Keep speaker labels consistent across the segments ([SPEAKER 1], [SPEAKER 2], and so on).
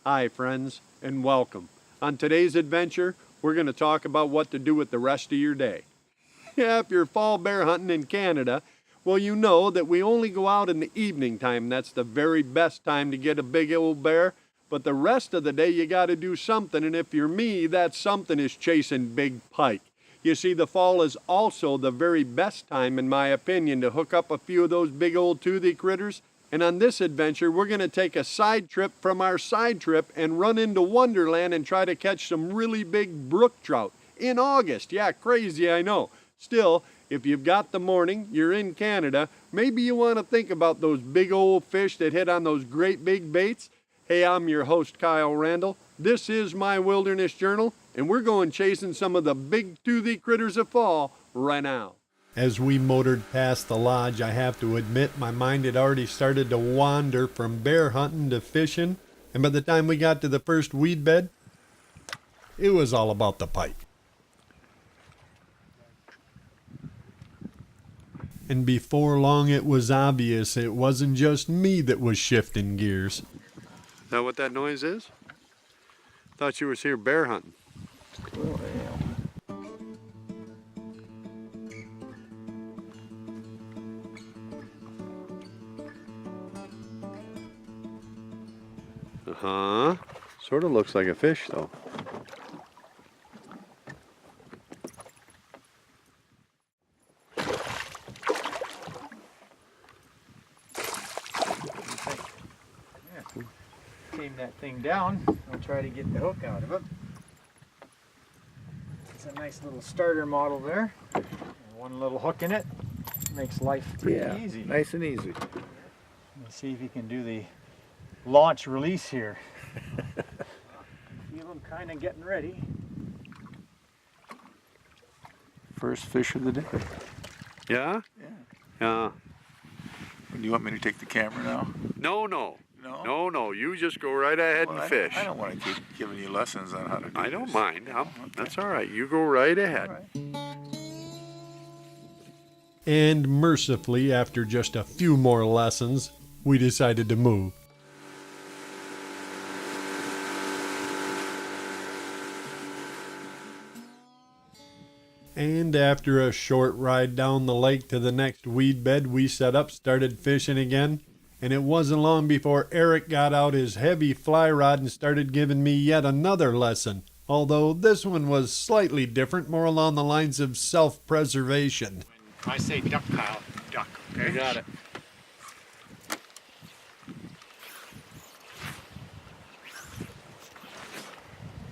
[SPEAKER 1] Hi friends, and welcome. On today's adventure, we're going to talk about what to do with the rest of your day. Yeah, if you're fall bear hunting in Canada, well, you know that we only go out in the evening time. That's the very best time to get a big old bear. But the rest of the day you got to do something, and if you're me, that something is chasing big pike. You see, the fall is also the very best time, in my opinion, to hook up a few of those big old toothy critters. And on this adventure, we're going to take a side trip from our side trip and run into Wonderland and try to catch some really big brook trout in August. Yeah, crazy, I know. Still, if you've got the morning, you're in Canada, maybe you want to think about those big old fish that hit on those great big baits. Hey, I'm your host, Kyle Randall. This is my Wilderness Journal, and we're going chasing some of the big toothy critters of fall right now. As we motored past the lodge, I have to admit my mind had already started to wander from bear hunting to fishing, and by the time we got to the first weed bed, it was all about the pike. And before long it was obvious it wasn't just me that was shifting gears. Is that what that noise is? Thought you was here bear hunting.
[SPEAKER 2] Well,
[SPEAKER 1] Uh-huh. Sort of looks like a fish, though.
[SPEAKER 2] yeah. Tame that thing down. I'll try to get the hook out of it. It's a nice little starter model there. And one little hook in it makes life pretty easy.
[SPEAKER 3] Nice and easy.
[SPEAKER 2] Let's see if you can do the launch release here. Feel them kind of getting ready.
[SPEAKER 3] First fish of the day.
[SPEAKER 1] Yeah?
[SPEAKER 3] Yeah.
[SPEAKER 1] Yeah.
[SPEAKER 3] Do you want me to take the camera now?
[SPEAKER 1] No.
[SPEAKER 3] No?
[SPEAKER 1] No. You just go right ahead and fish.
[SPEAKER 3] I don't want to keep giving you lessons on how to do this.
[SPEAKER 1] I don't mind.
[SPEAKER 3] Okay.
[SPEAKER 1] That's all right. You go right ahead.
[SPEAKER 3] All right.
[SPEAKER 1] And mercifully, after just a few more lessons, we decided to move. And after a short ride down the lake to the next weed bed, we set up, started fishing again. And it wasn't long before Eric got out his heavy fly rod and started giving me yet another lesson. Although this one was slightly different, more along the lines of self-preservation.
[SPEAKER 2] When I say duck, Kyle, duck. Okay?
[SPEAKER 1] You got it.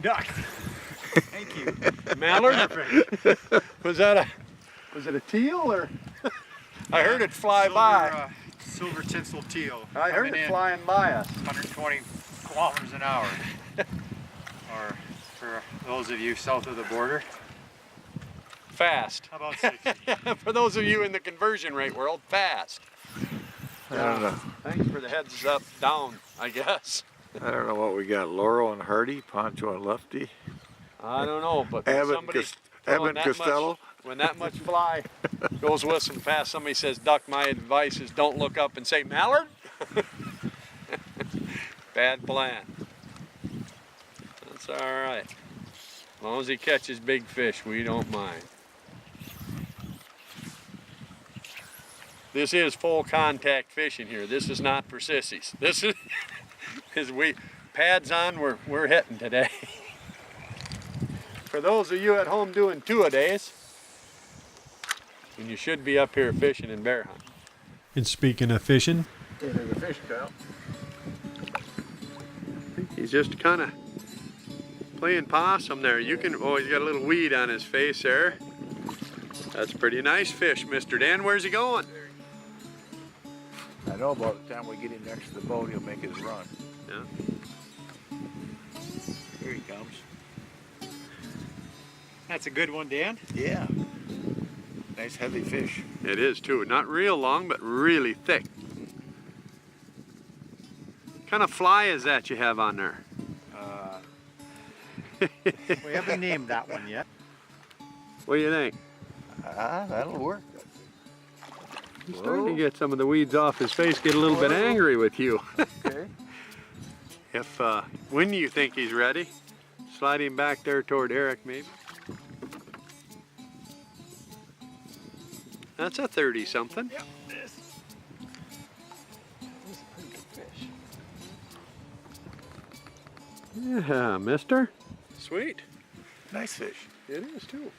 [SPEAKER 2] Duck. Thank you.
[SPEAKER 1] Mallard?
[SPEAKER 2] Perfect.
[SPEAKER 1] Was it a teal or? I heard it fly by.
[SPEAKER 2] Silver tinsel teal.
[SPEAKER 1] I heard
[SPEAKER 2] coming
[SPEAKER 1] it
[SPEAKER 2] in
[SPEAKER 1] flying by us.
[SPEAKER 2] 120 kilometers an hour. Or for those of you south of the border,
[SPEAKER 1] Fast.
[SPEAKER 2] how about 60?
[SPEAKER 1] For those of you in the conversion rate world, fast.
[SPEAKER 3] I don't know.
[SPEAKER 1] Thanks for the heads up, down, I guess.
[SPEAKER 3] I don't know what we got. Laurel and Hardy, Poncho and Lefty.
[SPEAKER 1] I don't know, but when
[SPEAKER 3] Abbott
[SPEAKER 1] somebody's throwing
[SPEAKER 3] Abbott
[SPEAKER 1] that
[SPEAKER 3] Costello.
[SPEAKER 1] much, when that much fly goes whistling fast, somebody says duck, my advice is don't look up and say, Mallard? Bad plan. That's all right. As long as he catches big fish, we don't mind. This is full contact fishing here. This is not for sissies. This is pads on, we're hitting today. For those of you at home doing two-a-days, and you should be up here fishing and bear hunting. And speaking of fishing,
[SPEAKER 2] There's a fish, Kyle.
[SPEAKER 1] he's just kind of playing possum there. You can, oh, he's got a little weed on his face there. That's a pretty nice fish, Mr. Dan. Where's he going?
[SPEAKER 3] I know about the time we get him next to the boat, he'll make his run.
[SPEAKER 1] Yeah.
[SPEAKER 3] Here he comes.
[SPEAKER 2] That's a good one, Dan.
[SPEAKER 3] Yeah. Nice heavy fish.
[SPEAKER 1] It is too. Not real long, but really thick. What kind of fly is that you have on there?
[SPEAKER 2] We haven't named that one yet.
[SPEAKER 1] What do you think?
[SPEAKER 3] That'll work.
[SPEAKER 1] He's starting to get some of the weeds off his face, get a little bit angry with you.
[SPEAKER 3] Okay.
[SPEAKER 1] When do you think he's ready? Slide him back there toward Eric, maybe. That's a 30-something.
[SPEAKER 2] Yep, this is a pretty good fish.
[SPEAKER 1] Yeah, mister. Sweet.
[SPEAKER 3] Nice fish.
[SPEAKER 1] It is, too.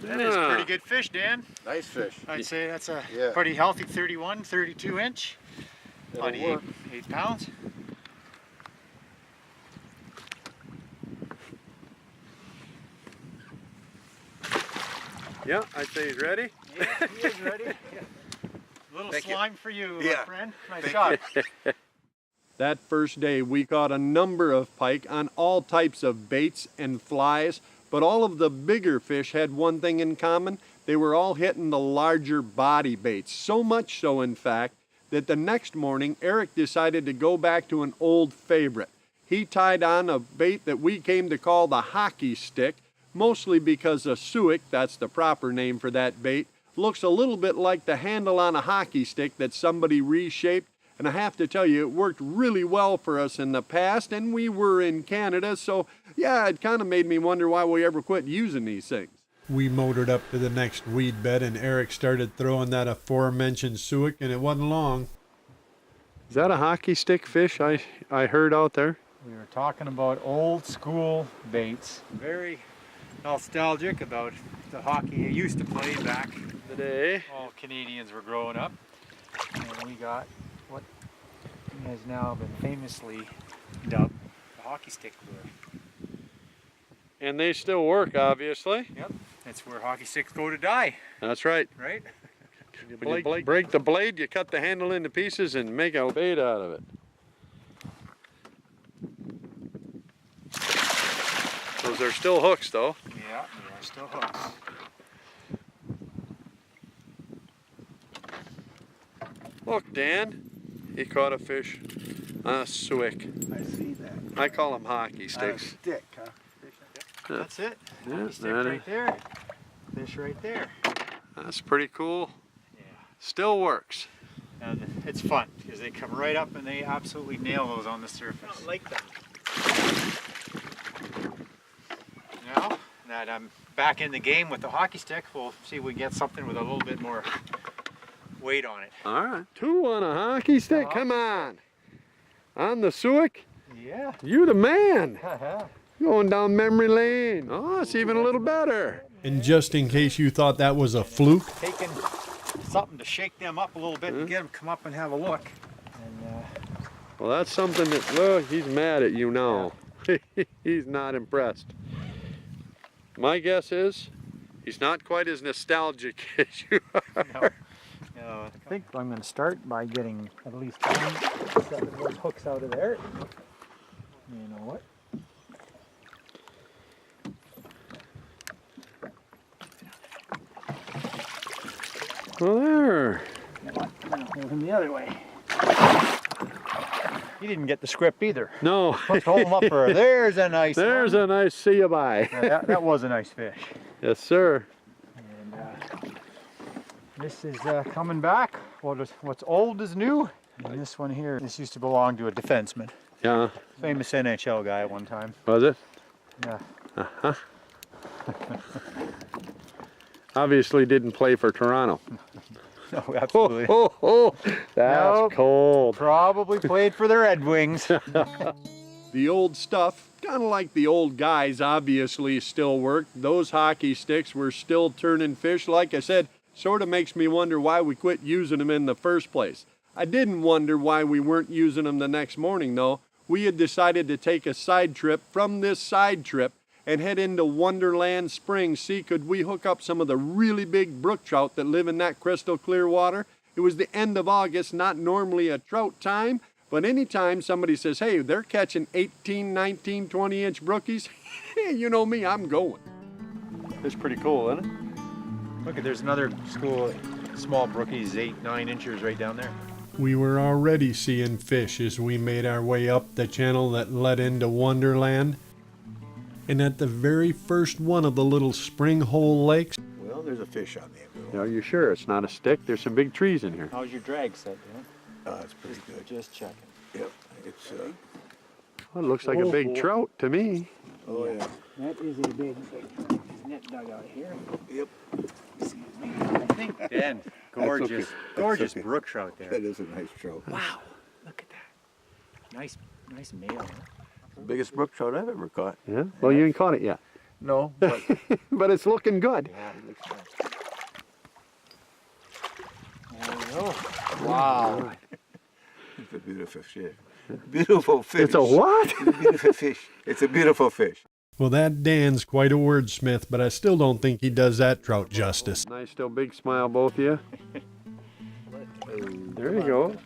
[SPEAKER 2] That is a pretty good fish, Dan.
[SPEAKER 3] Nice fish.
[SPEAKER 2] I'd say that's a
[SPEAKER 3] Yeah.
[SPEAKER 2] pretty healthy 31, 32 inch.
[SPEAKER 3] That'll
[SPEAKER 2] About
[SPEAKER 3] work.
[SPEAKER 2] 8 pounds.
[SPEAKER 1] Yeah, I'd say he's ready.
[SPEAKER 2] Yeah, he is ready. Yeah. Little
[SPEAKER 3] Thank you.
[SPEAKER 2] slime for you, my
[SPEAKER 3] Yeah.
[SPEAKER 2] friend. Nice shot.
[SPEAKER 1] That first day, we caught a number of pike on all types of baits and flies, but all of the bigger fish had one thing in common. They were all hitting the larger body baits. So much so, in fact, that the next morning, Eric decided to go back to an old favorite. He tied on a bait that we came to call the hockey stick, mostly because a suic, that's the proper name for that bait, looks a little bit like the handle on a hockey stick that somebody reshaped. And I have to tell you, it worked really well for us in the past, and we were in Canada, so yeah, it kind of made me wonder why we ever quit using these things. We motored up to the next weed bed, and Eric started throwing that aforementioned suic, and it wasn't long. Is that a hockey stick fish I heard out there?
[SPEAKER 2] We were talking about old school baits. Very nostalgic about the hockey you used to play back
[SPEAKER 1] the day
[SPEAKER 2] all Canadians were growing up. And we got what has now been famously dubbed the hockey stick lure.
[SPEAKER 1] And they still work, obviously.
[SPEAKER 2] Yep, that's where hockey sticks go to die,
[SPEAKER 1] That's right.
[SPEAKER 2] right?
[SPEAKER 1] When you break the blade, you cut the handle into pieces and make a bait out of it. Those are still hooks, though.
[SPEAKER 2] Yeah, they are still hooks.
[SPEAKER 1] Look, Dan, he caught a fish on a suic.
[SPEAKER 3] I see that.
[SPEAKER 1] I call them hockey sticks.
[SPEAKER 3] Stick, huh?
[SPEAKER 1] Yeah.
[SPEAKER 2] That's it.
[SPEAKER 1] Yeah,
[SPEAKER 2] Hockey stick
[SPEAKER 1] that
[SPEAKER 2] right there. Fish right there.
[SPEAKER 1] That's pretty cool.
[SPEAKER 2] Yeah.
[SPEAKER 1] Still works.
[SPEAKER 2] And it's fun because they come right up and they absolutely nail those on the surface.
[SPEAKER 3] I like that.
[SPEAKER 2] Now that I'm back in the game with the hockey stick, we'll see if we get something with a little bit more weight on it.
[SPEAKER 1] All right. 2 on a hockey stick? Come on. On the suic?
[SPEAKER 2] Yeah.
[SPEAKER 1] You the man. Going down memory lane. Oh, it's even a little better. And just in case you thought that was a fluke,
[SPEAKER 2] Taking something to shake them up a little bit and get them come up and have a look. And
[SPEAKER 1] well, that's something that, look, he's mad at you now. He's not impressed. My guess is he's not quite as nostalgic as you are.
[SPEAKER 2] I think I'm going to start by getting at least 7 of those hooks out of there. You know what?
[SPEAKER 1] Well, there.
[SPEAKER 2] Moving the other way. You didn't get the script either.
[SPEAKER 1] No.
[SPEAKER 2] Let's hold them up for there's a nice
[SPEAKER 1] There's
[SPEAKER 2] one.
[SPEAKER 1] a nice see you bye.
[SPEAKER 2] Yeah, that was a nice fish.
[SPEAKER 1] Yes, sir.
[SPEAKER 2] And this is coming back. What's old is new. And this one here, this used to belong to a defenseman.
[SPEAKER 1] Yeah.
[SPEAKER 2] Famous NHL guy at one time.
[SPEAKER 1] Was it?
[SPEAKER 2] Yeah.
[SPEAKER 1] Uh-huh. Obviously didn't play for Toronto.
[SPEAKER 2] No, absolutely.
[SPEAKER 1] That's
[SPEAKER 2] Nope.
[SPEAKER 1] cold.
[SPEAKER 2] Probably played for the Red Wings.
[SPEAKER 1] The old stuff, kind of like the old guys, obviously still worked. Those hockey sticks were still turning fish. Like I said, sort of makes me wonder why we quit using them in the first place. I didn't wonder why we weren't using them the next morning, though. We had decided to take a side trip from this side trip and head into Wonderland Springs. See, could we hook up some of the really big brook trout that live in that crystal clear water? It was the end of August, not normally a trout time, but anytime somebody says, hey, they're catching 18, 19, 20-inch brookies, you know me, I'm going. It's pretty cool, isn't it?
[SPEAKER 2] Look, there's another school of small brookies, 8, 9 inches right down there.
[SPEAKER 1] We were already seeing fish as we made our way up the channel that led into Wonderland. And at the very first one of the little spring hole lakes,
[SPEAKER 3] Well, there's a fish on the end of the
[SPEAKER 1] Are you sure it's not a stick? There's some big trees in here.
[SPEAKER 2] How's your drag set, Dan?
[SPEAKER 3] It's pretty good.
[SPEAKER 2] Just checking.
[SPEAKER 3] Yep. It's
[SPEAKER 1] Well, it looks like a big trout to me.
[SPEAKER 3] oh yeah.
[SPEAKER 2] That is a big net dugout here.
[SPEAKER 3] Yep.
[SPEAKER 2] Excuse me. I think, Dan, gorgeous,
[SPEAKER 3] okay.
[SPEAKER 2] gorgeous
[SPEAKER 3] okay.
[SPEAKER 2] brook trout there.
[SPEAKER 3] That is a nice trout.
[SPEAKER 2] Wow, look at that. Nice male. Huh?
[SPEAKER 3] Biggest brook trout I've ever caught.
[SPEAKER 1] Yeah. Well, you ain't caught it yet,
[SPEAKER 3] No, but
[SPEAKER 1] but it's looking good.
[SPEAKER 3] yeah, it looks nice.
[SPEAKER 2] There we go.
[SPEAKER 1] Wow.
[SPEAKER 3] It's a beautiful fish. Beautiful fish.
[SPEAKER 1] It's a what?
[SPEAKER 3] It's a beautiful fish. It's a beautiful fish.
[SPEAKER 1] Well, that Dan's quite a wordsmith, but I still don't think he does that trout justice. Nice, still big smile, both of you. There you go.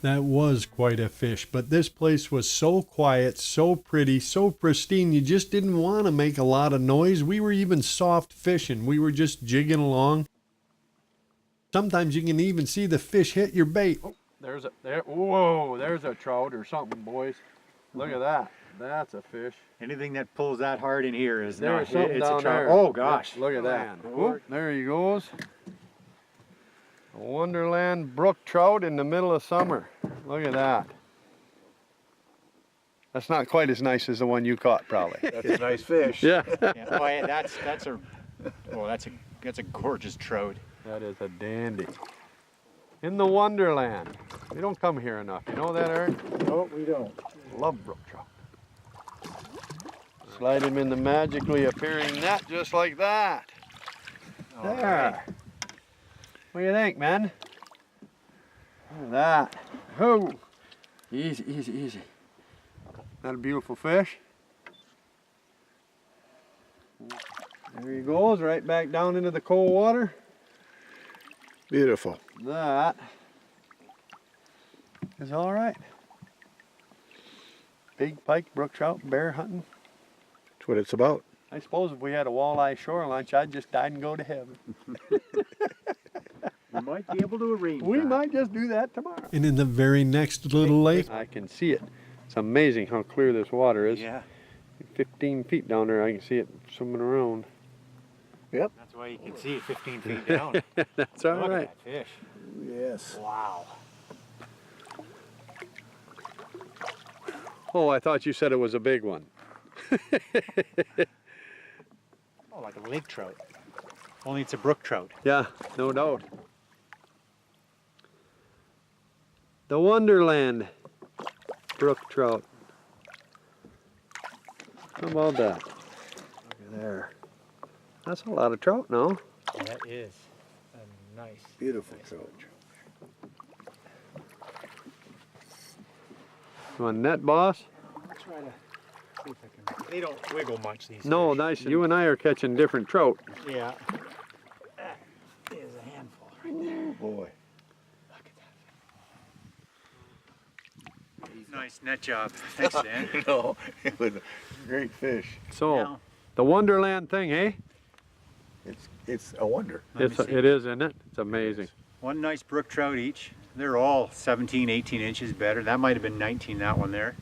[SPEAKER 1] That was quite a fish, but this place was so quiet, so pretty, so pristine, you just didn't want to make a lot of noise. We were even soft fishing. We were just jigging along. Sometimes you can even see the fish hit your bait. Oh, there's a trout or something, boys. Look at that. That's a fish.
[SPEAKER 2] Anything that pulls that hard in here is
[SPEAKER 1] There's
[SPEAKER 2] not.
[SPEAKER 1] something
[SPEAKER 2] It's
[SPEAKER 1] down
[SPEAKER 2] a trout.
[SPEAKER 1] there.
[SPEAKER 2] Oh gosh.
[SPEAKER 1] Look at that. Whoop, there he goes. A Wonderland brook trout in the middle of summer. Look at that. That's not quite as nice as the one you caught, probably.
[SPEAKER 3] That's a nice fish.
[SPEAKER 1] Yeah.
[SPEAKER 2] Yeah. Oh, yeah, that's a gorgeous trout.
[SPEAKER 1] That is a dandy. In the Wonderland. We don't come here enough. You know that, Eric?
[SPEAKER 2] No, we don't.
[SPEAKER 1] Love brook trout. Slide him in the magically appearing net just like that.
[SPEAKER 2] All
[SPEAKER 1] There.
[SPEAKER 2] right.
[SPEAKER 1] What do you think, man? Look at that. Oh, easy, easy, easy. That a beautiful fish? There he goes, right back down into the cold water.
[SPEAKER 3] Beautiful.
[SPEAKER 1] That is all right. Big pike, brook trout, bear hunting.
[SPEAKER 3] That's what it's about.
[SPEAKER 1] I suppose if we had a walleye shore lunch, I'd just die and go to heaven.
[SPEAKER 2] We might be able to arrange
[SPEAKER 1] We
[SPEAKER 2] that.
[SPEAKER 1] might just do that tomorrow. And in the very next little lake, I can see it. It's amazing how clear this water is.
[SPEAKER 2] Yeah.
[SPEAKER 1] 15 feet down there, I can see it swimming around.
[SPEAKER 3] Yep.
[SPEAKER 2] That's why you can see it 15 feet down.
[SPEAKER 1] That's all
[SPEAKER 2] Look
[SPEAKER 1] right.
[SPEAKER 2] at that fish.
[SPEAKER 3] Yes.
[SPEAKER 2] Wow.
[SPEAKER 1] Oh, I thought you said it was a big one.
[SPEAKER 2] Oh, like a lake trout. Only it's a brook trout.
[SPEAKER 1] Yeah, no doubt. The Wonderland brook trout. How about that? Look at there. That's a lot of trout now.
[SPEAKER 2] That is a nice.
[SPEAKER 3] Beautiful trout.
[SPEAKER 1] You want net, boss?
[SPEAKER 2] I'll try to see if I can. They don't wiggle much, these
[SPEAKER 1] No,
[SPEAKER 2] fish.
[SPEAKER 1] nice. You and I are catching different trout.
[SPEAKER 2] Yeah. That is a handful right there.
[SPEAKER 3] Oh boy.
[SPEAKER 2] Look at that. Nice net job. Thanks, Dan.
[SPEAKER 3] No, it was a great fish.
[SPEAKER 1] So,
[SPEAKER 2] Now,
[SPEAKER 1] the Wonderland thing, eh?
[SPEAKER 3] It's a wonder.
[SPEAKER 2] let me see.
[SPEAKER 1] It is, isn't it? It's amazing.
[SPEAKER 2] One nice brook trout each. They're all 17, 18 inches better. That might have been 19, that one there.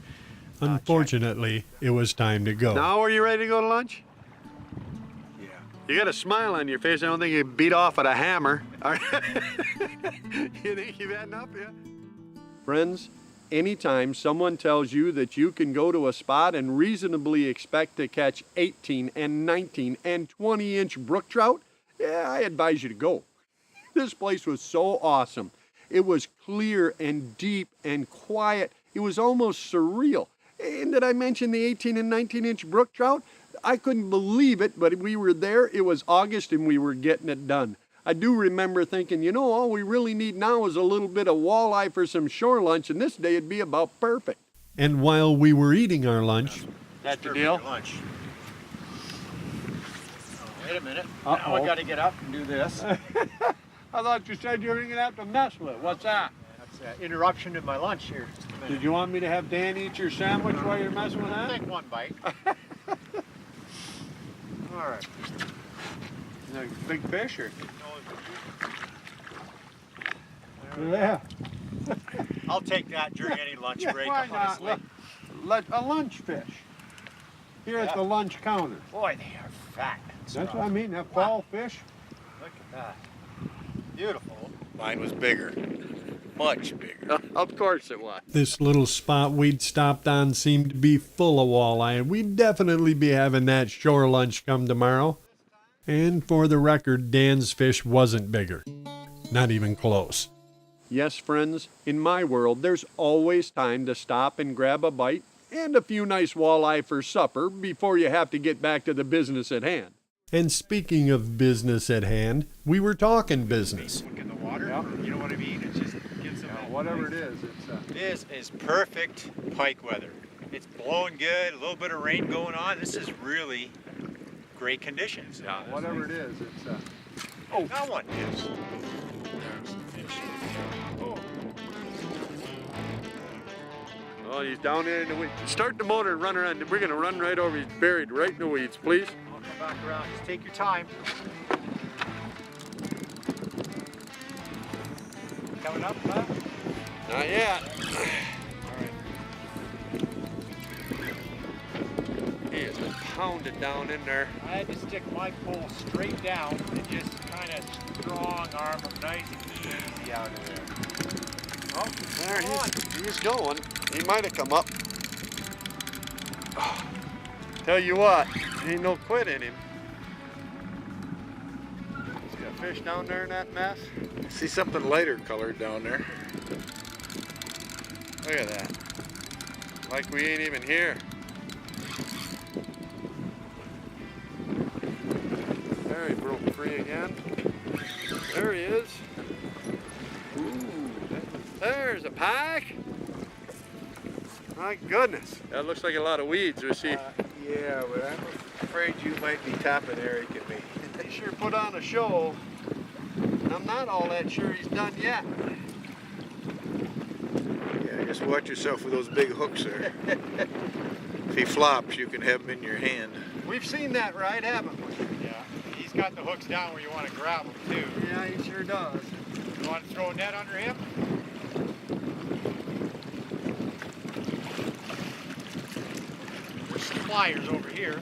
[SPEAKER 1] Unfortunately, it was time to go. Now, are you ready to go to lunch?
[SPEAKER 3] Yeah.
[SPEAKER 1] You got a smile on your face. I don't think you beat off at a hammer. You think you've had enough yet? Friends, anytime someone tells you that you can go to a spot and reasonably expect to catch 18 and 19 and 20-inch brook trout, yeah, I advise you to go. This place was so awesome. It was clear and deep and quiet. It was almost surreal. And did I mention the 18 and 19-inch brook trout? I couldn't believe it, but we were there. It was August and we were getting it done. I do remember thinking, you know, all we really need now is a little bit of walleye for some shore lunch, and this day it'd be about perfect. And while we were eating our lunch,
[SPEAKER 2] That's the deal. Lunch. Oh, wait a minute. Now I got to get up and do this.
[SPEAKER 1] I thought you said you were going to have to mess with it. What's that?
[SPEAKER 2] That's an interruption to my lunch here.
[SPEAKER 1] Did you want me to have Dan eat your sandwich while you're messing with that?
[SPEAKER 2] Take one bite.
[SPEAKER 1] All right. Is that a big fish or? Yeah.
[SPEAKER 2] I'll take that during any lunch break,
[SPEAKER 1] Why not?
[SPEAKER 2] honestly.
[SPEAKER 1] A lunch fish. Here at the lunch counter.
[SPEAKER 2] Boy, they are fat.
[SPEAKER 1] That's what I mean, that fall fish.
[SPEAKER 2] Look at that. Beautiful.
[SPEAKER 3] Mine was bigger. Much bigger.
[SPEAKER 1] Of course it was.
[SPEAKER 4] This little spot we'd stopped on seemed to be full of walleye, and we'd definitely be having that shore lunch come tomorrow. And for the record, Dan's fish wasn't bigger. Not even close.
[SPEAKER 1] Yes, friends, in my world, there's always time to stop and grab a bite and a few nice walleye for supper before you have to get back to the business at hand.
[SPEAKER 4] And speaking of business at hand, we were talking business.
[SPEAKER 2] Look in the water. You know what I mean? It just gives them that
[SPEAKER 1] Whatever
[SPEAKER 2] nice-
[SPEAKER 1] it is, it's
[SPEAKER 2] This is perfect pike weather. It's blowing good, a little bit of rain going on. This is really great conditions. Yeah,
[SPEAKER 1] whatever it is, it's
[SPEAKER 2] Oh, that one. Yes.
[SPEAKER 1] Oh, he's down there in the weeds. Start the motor and run around. We're gonna run right over. He's buried right in the weeds, please.
[SPEAKER 2] I'll come back around. Just take your time. Coming up, huh?
[SPEAKER 1] Not yet. He is pounded down in there.
[SPEAKER 2] I had to stick my pole straight down and just kind of strong arm him nice and easy out of there.
[SPEAKER 1] Oh, there he's going. He might have come up. Tell you what, ain't no quit in him. He's got fish down there in that mess.
[SPEAKER 3] See something lighter colored down there.
[SPEAKER 1] Look at that. Like we ain't even here. There, he broke free again. There he is. Ooh, there's a pike. My goodness. That looks like a lot of weeds we see.
[SPEAKER 3] Yeah, but I'm afraid you might be topping Eric and me.
[SPEAKER 1] He sure put on a show. I'm not all that sure he's done yet.
[SPEAKER 3] Yeah, just watch yourself with those big hooks there. If he flops, you can have him in your hand.
[SPEAKER 1] We've seen that, right, haven't we?
[SPEAKER 2] Yeah. He's got the hooks down where you want to grab them too.
[SPEAKER 1] Yeah, he sure does.
[SPEAKER 2] You want to throw a net under him? There's some pliers over here.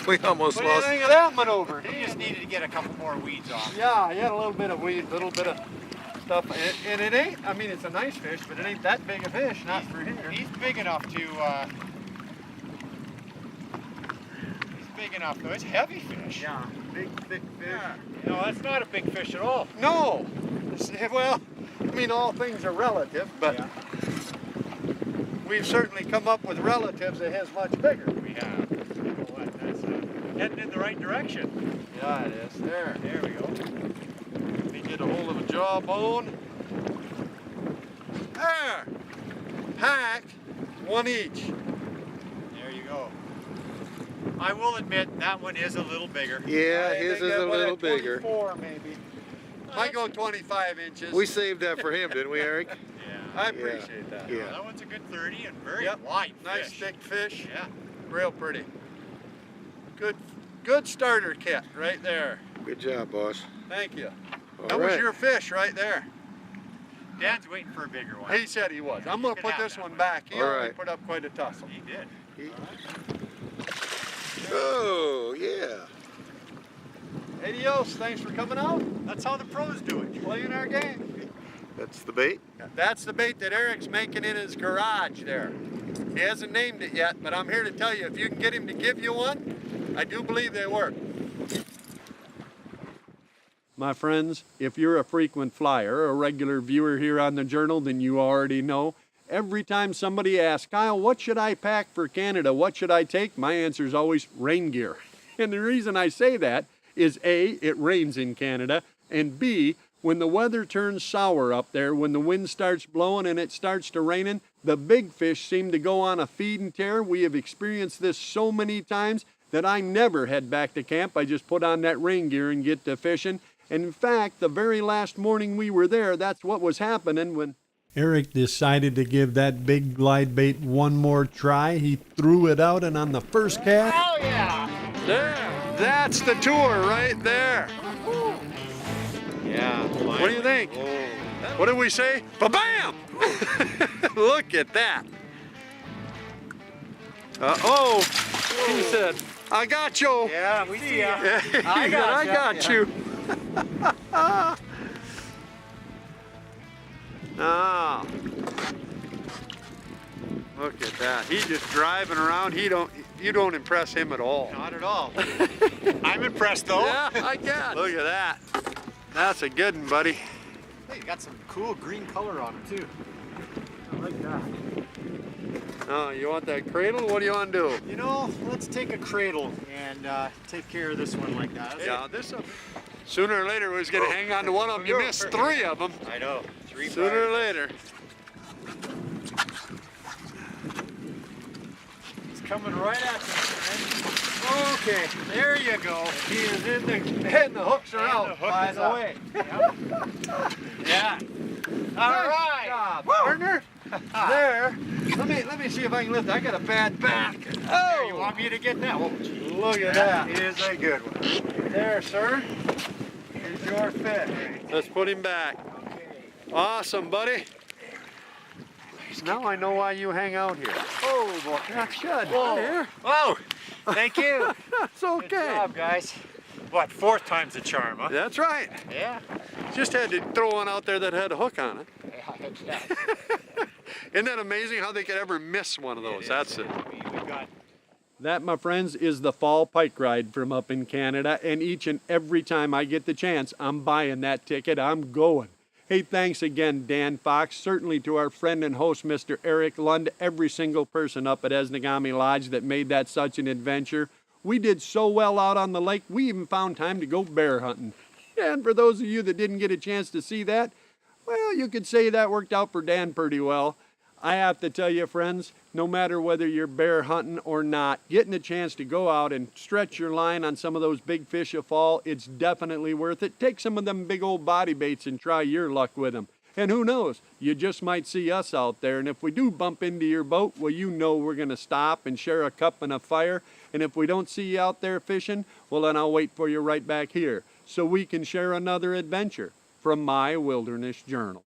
[SPEAKER 3] We almost
[SPEAKER 1] What do you
[SPEAKER 3] lost.
[SPEAKER 1] think of that maneuver?
[SPEAKER 2] He just needed to get a couple more weeds off.
[SPEAKER 1] Yeah, he had a little bit of weeds, a little bit of stuff. And it ain't, I mean, it's a nice fish, but it ain't that big a fish, not for here.
[SPEAKER 2] He's big enough to, he's big enough though. It's heavy fish.
[SPEAKER 1] Yeah, big, thick fish.
[SPEAKER 2] Yeah. No, that's not a big fish at all.
[SPEAKER 1] No! Well, I mean, all things are relative, but
[SPEAKER 2] Yeah.
[SPEAKER 1] we've certainly come up with relatives that is much bigger.
[SPEAKER 2] We have. That's heading in the right direction.
[SPEAKER 1] Yeah, it is. There.
[SPEAKER 2] There we go.
[SPEAKER 1] Let me get a hold of a jawbone. There! Pack, one each.
[SPEAKER 2] There you go. I will admit that one is a little bigger.
[SPEAKER 3] Yeah,
[SPEAKER 1] I
[SPEAKER 3] his
[SPEAKER 1] think
[SPEAKER 3] is
[SPEAKER 1] that
[SPEAKER 3] a
[SPEAKER 1] one
[SPEAKER 3] little
[SPEAKER 1] at
[SPEAKER 3] bigger.
[SPEAKER 1] 24 maybe. Might go 25 inches.
[SPEAKER 3] We saved that for him, didn't we, Eric?
[SPEAKER 2] Yeah.
[SPEAKER 1] I appreciate that.
[SPEAKER 3] Yeah.
[SPEAKER 2] That one's a good 30 and very
[SPEAKER 1] Yep.
[SPEAKER 2] light
[SPEAKER 1] Nice
[SPEAKER 2] fish.
[SPEAKER 1] thick fish.
[SPEAKER 2] Yeah.
[SPEAKER 1] Real pretty. Good starter kit right there.
[SPEAKER 3] Good job, boss.
[SPEAKER 1] Thank you.
[SPEAKER 3] All
[SPEAKER 1] That was
[SPEAKER 3] right.
[SPEAKER 1] your fish right there.
[SPEAKER 2] Dan's waiting for a bigger one.
[SPEAKER 1] He said he was. I'm going to
[SPEAKER 2] Can
[SPEAKER 1] put
[SPEAKER 2] have
[SPEAKER 1] this
[SPEAKER 2] that
[SPEAKER 1] one
[SPEAKER 2] one.
[SPEAKER 1] back. He
[SPEAKER 3] All
[SPEAKER 1] only
[SPEAKER 3] right.
[SPEAKER 1] put up quite a tussle.
[SPEAKER 2] He did.
[SPEAKER 3] Oh, yeah.
[SPEAKER 1] Adios. Thanks for coming out.
[SPEAKER 2] That's how the pros do it.
[SPEAKER 1] Playing our game.
[SPEAKER 3] That's the bait?
[SPEAKER 1] That's the bait that Eric's making in his garage there. He hasn't named it yet, but I'm here to tell you, if you can get him to give you one, I do believe they work. My friends, if you're a frequent flyer, a regular viewer here on the Journal, then you already know. Every time somebody asks, Kyle, what should I pack for Canada? What should I take? My answer is always rain gear. And the reason I say that is A, it rains in Canada, and B, when the weather turns sour up there, when the wind starts blowing and it starts to raining, the big fish seem to go on a feed and tear. We have experienced this so many times that I never head back to camp. I just put on that rain gear and get to fishing. And in fact, the very last morning we were there, that's what was happening when
[SPEAKER 4] Eric decided to give that big glide bait one more try. He threw it out, and on the first cast,
[SPEAKER 2] Oh yeah!
[SPEAKER 1] there, that's the tour right there.
[SPEAKER 2] Yeah.
[SPEAKER 1] What do you think? What did we say? Ba-bam! Look at that. Uh-oh, he said, I got you.
[SPEAKER 2] Yeah, we see ya.
[SPEAKER 1] I got you. Oh, look at that. He's just driving around. You don't impress him at all.
[SPEAKER 2] Not at all. I'm impressed though.
[SPEAKER 1] Yeah, I guess. Look at that. That's a good one, buddy.
[SPEAKER 2] Hey, you got some cool green color on him too. I like that.
[SPEAKER 1] Oh, you want that cradle? What do you want to do?
[SPEAKER 2] You know, let's take a cradle and take care of this one like that.
[SPEAKER 1] Yeah, sooner or later we was going to hang on to one of them. You missed 3 of them.
[SPEAKER 2] I know. 3
[SPEAKER 1] Sooner or later.
[SPEAKER 2] He's coming right at you, friend. Okay, there you go.
[SPEAKER 1] He is in and the hooks are out, by the way.
[SPEAKER 2] Yeah. All right.
[SPEAKER 1] Good job, partner. There. Let me see if I can lift. I got a bad back.
[SPEAKER 2] Oh, you want me to get that? Oh, gee.
[SPEAKER 1] Look at that.
[SPEAKER 2] Is a good one.
[SPEAKER 1] There, sir.
[SPEAKER 2] Here's your fish.
[SPEAKER 1] Let's put him back. Awesome, buddy. Now I know why you hang out here.
[SPEAKER 2] Oh, boy.
[SPEAKER 1] That's good.
[SPEAKER 2] Whoa.
[SPEAKER 1] Here.
[SPEAKER 2] Whoa. Thank you.
[SPEAKER 1] That's okay.
[SPEAKER 2] Good job, guys. What, 4th time's a charm, huh?
[SPEAKER 1] That's right.
[SPEAKER 2] Yeah.
[SPEAKER 1] Just had to throw one out there that had a hook on it.
[SPEAKER 2] Yeah.
[SPEAKER 1] Isn't that amazing how they could ever miss one of those? That's it.
[SPEAKER 2] We got
[SPEAKER 1] That, my friends, is the fall pike ride from up in Canada, and each and every time I get the chance, I'm buying that ticket. I'm going. Hey, thanks again, Dan Fox. Certainly to our friend and host, Mr. Eric Lund, every single person up at Esnagami Lodge that made that such an adventure. We did so well out on the lake, we even found time to go bear hunting. And for those of you that didn't get a chance to see that, well, you could say that worked out for Dan pretty well. I have to tell you, friends, no matter whether you're bear hunting or not, getting a chance to go out and stretch your line on some of those big fish you fall, it's definitely worth it. Take some of them big old body baits and try your luck with them. And who knows, you just might see us out there. And if we do bump into your boat, well, you know we're going to stop and share a cup and a fire. And if we don't see you out there fishing, well, then I'll wait for you right back here so we can share another adventure from my wilderness journal.